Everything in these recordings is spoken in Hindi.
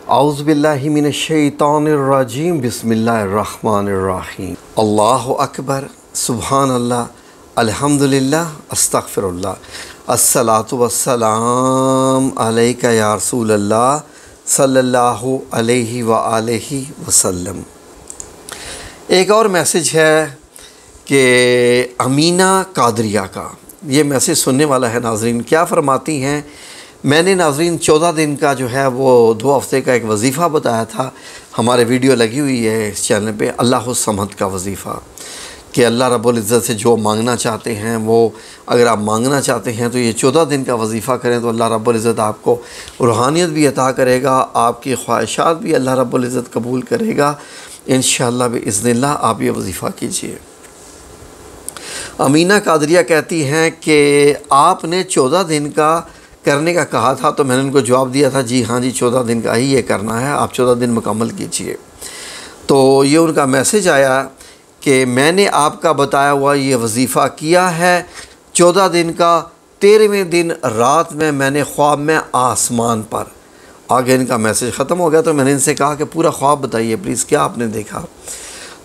औज़ुबिल्लाहि मिनश्शैतानिर्रजीम बिस्मिल्लाहिर्रहमानिर्रहीम। अल्लाहु अकबर, सुब्हानल्लाह, अल्हम्दुलिल्लाह, अस्तगफिरुल्लाह, अस्सलातु वस्सलाम अलैका या रसूलल्लाह सल्लल्लाहु अलैहि व आलिहि वसल्लम। एक और मैसेज है कि अमीना कादरिया का, ये मैसेज सुनने वाला है। नाज़रीन क्या फ़रमाती हैं, मैंने नाज़रीन 14 दिन का जो है वो 2 हफ़्ते का एक वजीफ़ा बताया था। हमारे वीडियो लगी हुई है इस चैनल पे, अल्लाह समद का वजीफ़ा, कि अल्लाह रब्बुल इज़्ज़त से जो मांगना चाहते हैं वो, अगर आप मांगना चाहते हैं तो ये 14 दिन का वजीफ़ा करें तो अल्लाह रब्बुल इज़्ज़त आपको रूहानियत भी अता करेगा, आपकी ख्वाहिशात भी अल्लाह रब्बुल इज़्ज़त कबूल करेगा इंशाअल्लाह बिइज़्निल्लाह। आप ये वजीफ़ा कीजिए। अमीना कादरिया कहती हैं कि आपने 14 दिन का करने का कहा था, तो मैंने उनको जवाब दिया था जी हाँ जी 14 दिन का ही ये करना है, आप 14 दिन मुकम्मल कीजिए। तो ये उनका मैसेज आया कि मैंने आपका बताया हुआ ये वजीफ़ा किया है 14 दिन का। 13वें दिन रात में मैंने ख्वाब में आसमान पर, आगे इनका मैसेज ख़त्म हो गया तो मैंने इनसे कहा कि पूरा ख्वाब बताइए प्लीज़, क्या आपने देखा।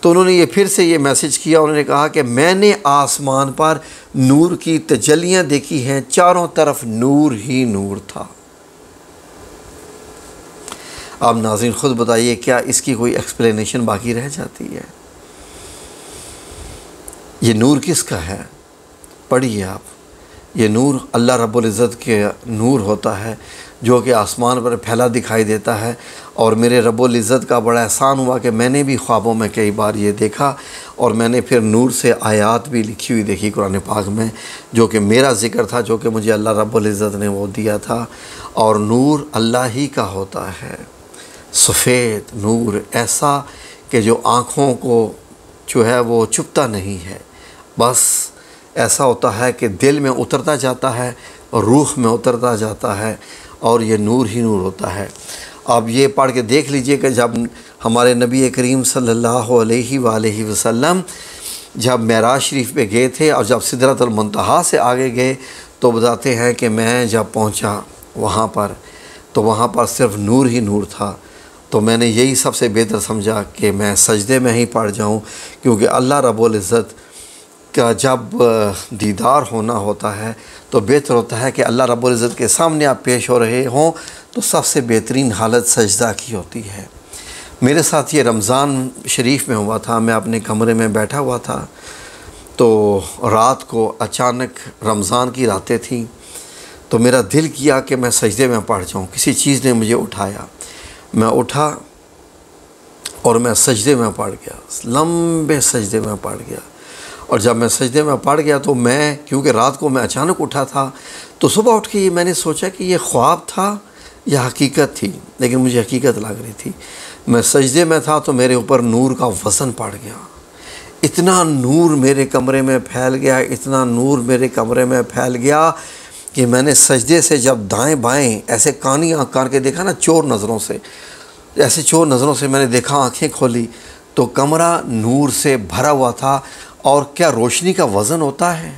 तो उन्होंने ये फिर से ये मैसेज किया, उन्होंने कहा कि मैंने आसमान पर नूर की तजल्लियाँ देखी हैं, चारों तरफ नूर ही नूर था। अब नाज़रीन ख़ुद बताइए क्या इसकी कोई एक्सप्लेनेशन बाकी रह जाती है। ये नूर किसका है, पढ़िए आप। ये नूर अल्लाह रब्बुल इज़्ज़त के नूर होता है जो कि आसमान पर फैला दिखाई देता है। और मेरे रब्बुल इज़्ज़त का बड़ा एहसान हुआ कि मैंने भी ख्वाबों में कई बार ये देखा, और मैंने फिर नूर से आयात भी लिखी हुई देखी कुरान पाक में, जो कि मेरा ज़िक्र था, जो कि मुझे अल्लाह रब्बुल इज़्ज़त ने वो दिया था। और नूर अल्लाह ही का होता है, सफ़ेद नूर, ऐसा कि जो आँखों को जो है वो चुभता नहीं है, बस ऐसा होता है कि दिल में उतरता जाता है, रूह में उतरता जाता है, और ये नूर ही नूर होता है। आप ये पढ़ के देख लीजिए कि जब हमारे नबी करीम सल्लल्लाहु अलैहि वसल्लम जब मेराज शरीफ पे गए थे और जब सिदरतुल मुंतहा से आगे गए, तो बताते हैं कि मैं जब पहुंचा वहाँ पर, तो वहाँ पर सिर्फ नूर ही नूर था। तो मैंने यही सबसे बेहतर समझा कि मैं सजदे में ही पड़ जाऊँ, क्योंकि अल्लाह रब्बुल इज़्ज़त का जब दीदार होना होता है तो बेहतर होता है कि अल्लाह रब्बुल इज़्ज़त के सामने आप पेश हो रहे हों, तो सबसे बेहतरीन हालत सजदा की होती है। मेरे साथ ये रमज़ान शरीफ में हुआ था, मैं अपने कमरे में बैठा हुआ था, तो रात को अचानक रमज़ान की रातें थीं, तो मेरा दिल किया कि मैं सजदे में पड़ जाऊँ। किसी चीज़ ने मुझे उठाया, मैं उठा और मैं सजदे में पड़ गया, लंबे सजदे में पड़ गया। और जब मैं सजदे में पड़ गया तो मैं, क्योंकि रात को मैं अचानक उठा था, तो सुबह उठ के ये मैंने सोचा कि ये ख्वाब था या हकीकत थी, लेकिन मुझे हकीकत लग रही थी। मैं सजदे में था तो मेरे ऊपर नूर का वज़न पड़ गया, इतना नूर मेरे कमरे में फैल गया, इतना नूर मेरे कमरे में फैल गया कि मैंने सजदे से जब दाएं बाएं ऐसे कानी आँख करके देखा ना, चोर नज़रों से, ऐसे चोर नज़रों से मैंने देखा, आँखें खोली तो कमरा नूर से भरा हुआ था। और क्या रोशनी का वज़न होता है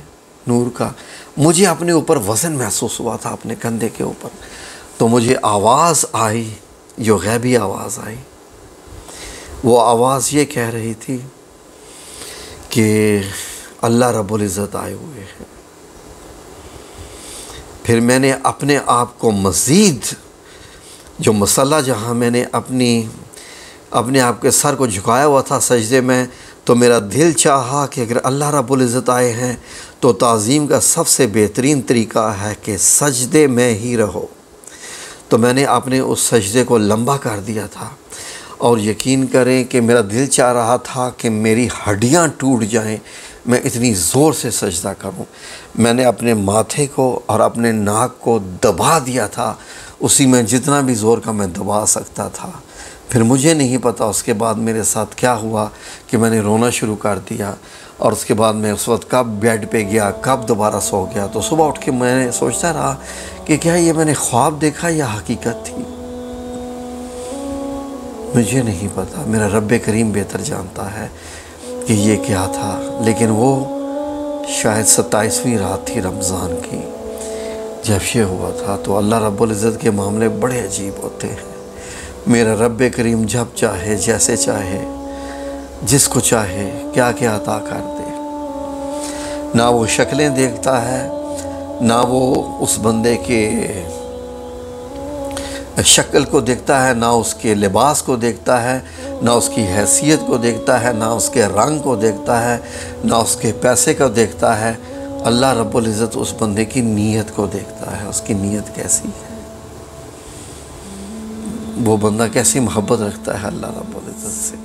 नूर का, मुझे अपने ऊपर वज़न महसूस हुआ था, अपने कंधे के ऊपर। तो मुझे आवाज़ आई, जो गैबी आवाज़ आई, वो आवाज़ ये कह रही थी कि अल्लाह रब्बुल इज़्ज़त आए हुए हैं। फिर मैंने अपने आप को मज़ीद, जो मसल्ला जहाँ मैंने अपने आप के सर को झुकाया हुआ था सजदे में, तो मेरा दिल चाहा कि अगर अल्लाह रब्बुल इज़्ज़त आए हैं तो ताज़ीम का सबसे बेहतरीन तरीका है कि सजदे में ही रहो। तो मैंने अपने उस सजदे को लंबा कर दिया था, और यकीन करें कि मेरा दिल चाह रहा था कि मेरी हड्डियां टूट जाएं, मैं इतनी ज़ोर से सजदा करूं। मैंने अपने माथे को और अपने नाक को दबा दिया था, उसी में जितना भी ज़ोर का मैं दबा सकता था। फिर मुझे नहीं पता उसके बाद मेरे साथ क्या हुआ कि मैंने रोना शुरू कर दिया, और उसके बाद मैं उस वक्त कब बेड पे गया, कब दोबारा सो गया। तो सुबह उठ के मैंने सोचता रहा कि क्या ये मैंने ख्वाब देखा या हकीकत थी, मुझे नहीं पता। मेरा रब्बे करीम बेहतर जानता है कि ये क्या था। लेकिन वो शायद 27वीं रात थी रमज़ान की जब ये हुआ था। तो अल्लाह रब्बुल इज़्ज़त के मामले बड़े अजीब होते हैं। मेरा रब करीम जब चाहे, जैसे चाहे, जिसको चाहे क्या क्या अता कर दे। ना वो शक्लें देखता है, ना वो उस बंदे के शक्ल को देखता है, ना उसके लिबास को देखता है, ना उसकी हैसियत को देखता है, ना उसके रंग को देखता है, ना उसके पैसे को देखता है। अल्लाह रब्बुल इज़्ज़त उस बंदे की नीयत को देखता है, उसकी नीयत कैसी है, वो बंदा कैसी मोहब्बत रखता है अल्लाह रब्बुल इज़्ज़त से।